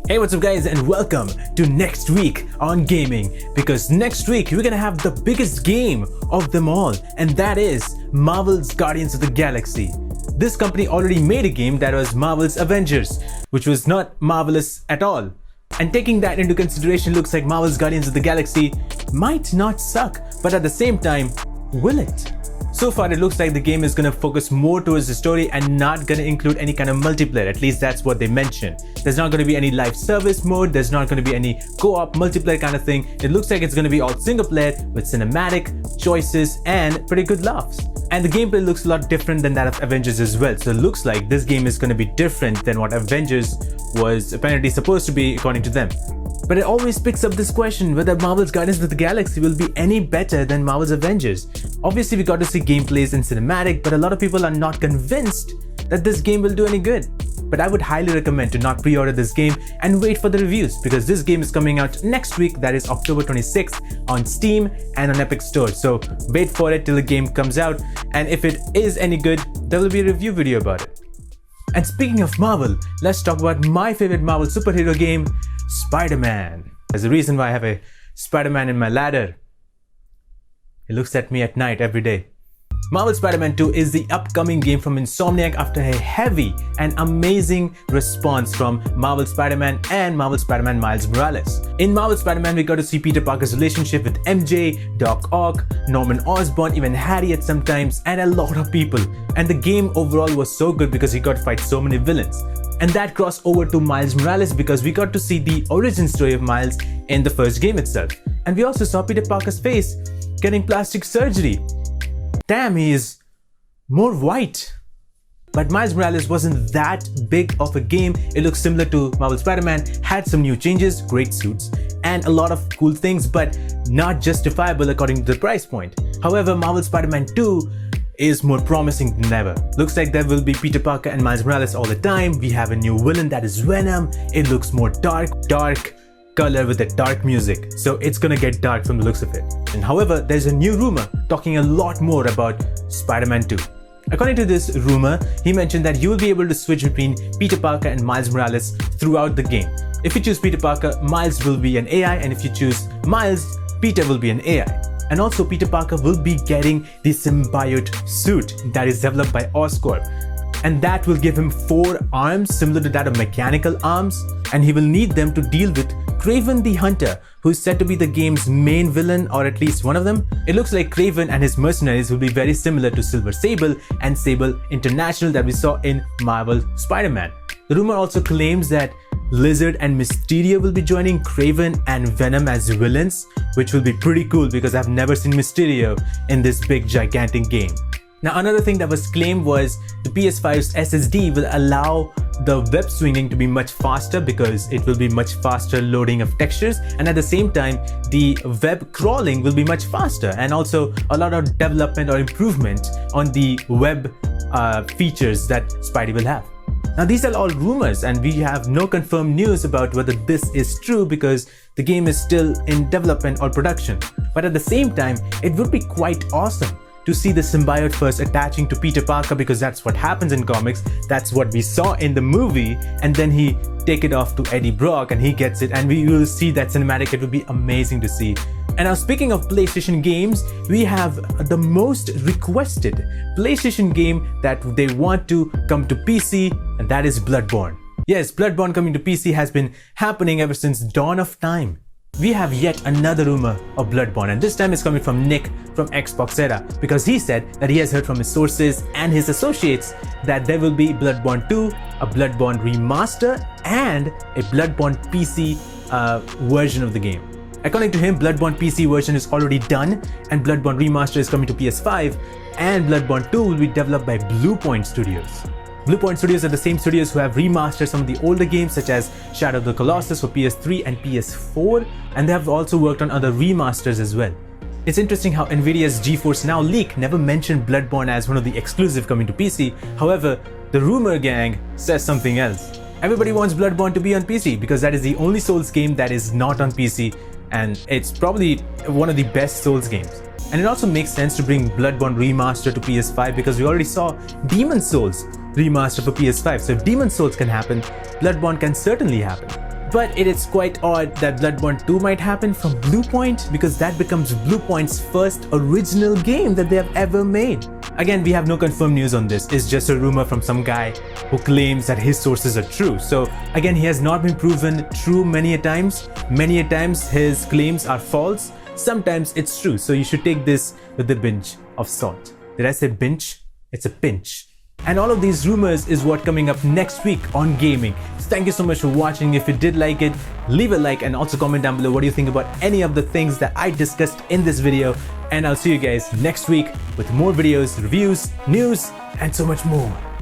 Hey, what's up guys, and welcome to next week on gaming, because next week we're gonna have the biggest game of them all, and that is Marvel's Guardians of the Galaxy. This company already made a game that was Marvel's Avengers, which was not marvelous at all. And taking that into consideration, looks like Marvel's Guardians of the Galaxy might not suck, but at the same time, will it? So far it looks like the game is gonna focus more towards the story and not gonna include any kind of multiplayer, at least that's what they mentioned. There's not gonna be any live service mode, there's not gonna be any co-op multiplayer kind of thing. It looks like it's gonna be all single player with cinematic choices and pretty good laughs. And the gameplay looks a lot different than that of Avengers as well, so it looks like this game is gonna be different than what Avengers was apparently supposed to be according to them. But it always picks up this question whether Marvel's Guardians of the Galaxy will be any better than Marvel's Avengers. Obviously we got to see gameplays and cinematic, but a lot of people are not convinced that this game will do any good. But I would highly recommend to not pre-order this game and wait for the reviews, because this game is coming out next week, that is October 26th on Steam and on Epic Store. So wait for it till the game comes out, and if it is any good, there will be a review video about it. And speaking of Marvel, let's talk about my favorite Marvel superhero game, SpiderMan. There's a reason why I have a SpiderMan in my ladder. He looks at me at night every day. Marvel Spider-Man 2 is the upcoming game from Insomniac after a heavy and amazing response from Marvel Spider-Man and Marvel Spider-Man Miles Morales. In Marvel Spider-Man, we got to see Peter Parker's relationship with MJ, Doc Ock, Norman Osborn, even Harry at some times, and a lot of people. And the game overall was so good because he got to fight so many villains. And that crossed over to Miles Morales because we got to see the origin story of Miles in the first game itself. And we also saw Peter Parker's face getting plastic surgery. Damn, he is more white. But Miles Morales wasn't that big of a game. It looks similar to Marvel Spider-Man, had some new changes, great suits, and a lot of cool things, but not justifiable according to the price point. However, Marvel Spider-Man 2 is more promising than ever. Looks like there will be Peter Parker and Miles Morales all the time. We have a new villain, that is Venom. It looks more dark color with the dark music, so it's gonna get dark from the looks of it. And however, there's a new rumor talking a lot more about Spider-Man 2. According to this rumor, he mentioned that you will be able to switch between Peter Parker and Miles Morales throughout the game. If you choose Peter Parker, Miles will be an AI, and if you choose Miles, Peter will be an AI. And also Peter Parker will be getting the symbiote suit that is developed by Oscorp. And that will give him 4 arms similar to that of mechanical arms, and he will need them to deal with Kraven the Hunter, who is said to be the game's main villain, or at least one of them. It looks like Kraven and his mercenaries will be very similar to Silver Sable and Sable International that we saw in Marvel Spider-Man. The rumor also claims that Lizard and Mysterio will be joining Kraven and Venom as villains, which will be pretty cool because I've never seen Mysterio in this big gigantic game. Now another thing that was claimed was the PS5's SSD will allow the web swinging to be much faster because it will be much faster loading of textures, and at the same time the web crawling will be much faster, and also a lot of development or improvement on the web features that Spidey will have. Now these are all rumors and we have no confirmed news about whether this is true because the game is still in development or production. But at the same time, it would be quite awesome to see the symbiote first attaching to Peter Parker, because that's what happens in comics, that's what we saw in the movie, and then he take it off to Eddie Brock and he gets it, and we will see that cinematic. It would be amazing to see. And now speaking of PlayStation games, we have the most requested PlayStation game that they want to come to PC, and that is Bloodborne. Yes, Bloodborne coming to PC has been happening ever since dawn of time. We have yet another rumor of Bloodborne, and this time it's coming from Nick from Xbox Era, because he said that he has heard from his sources and his associates that there will be Bloodborne 2, a Bloodborne remaster, and a Bloodborne PC version of the game. According to him, Bloodborne PC version is already done, and Bloodborne remaster is coming to PS5, and Bloodborne 2 will be developed by Bluepoint Studios. Bluepoint Studios are the same studios who have remastered some of the older games such as Shadow of the Colossus for PS3 and PS4, and they have also worked on other remasters as well. It's interesting how Nvidia's GeForce Now leak never mentioned Bloodborne as one of the exclusive coming to PC. However, the rumor gang says something else. Everybody wants Bloodborne to be on PC because that is the only Souls game that is not on PC, and it's probably one of the best Souls games. And it also makes sense to bring Bloodborne Remaster to PS5 because we already saw Demon's Souls Remaster for PS5. So if Demon's Souls can happen, Bloodborne can certainly happen. But it is quite odd that Bloodborne 2 might happen from Bluepoint, because that becomes Bluepoint's first original game that they have ever made. Again, we have no confirmed news on this. It's just a rumor from some guy who claims that his sources are true. So again, he has not been proven true many a times. Many a times his claims are false. Sometimes it's true. So you should take this with a pinch of salt. Did I say pinch? It's a pinch. And all of these rumors is what coming up next week on gaming. So thank you so much for watching. If you did like it, leave a like and also comment down below what do you think about any of the things that I discussed in this video. And I'll see you guys next week with more videos, reviews, news, and so much more.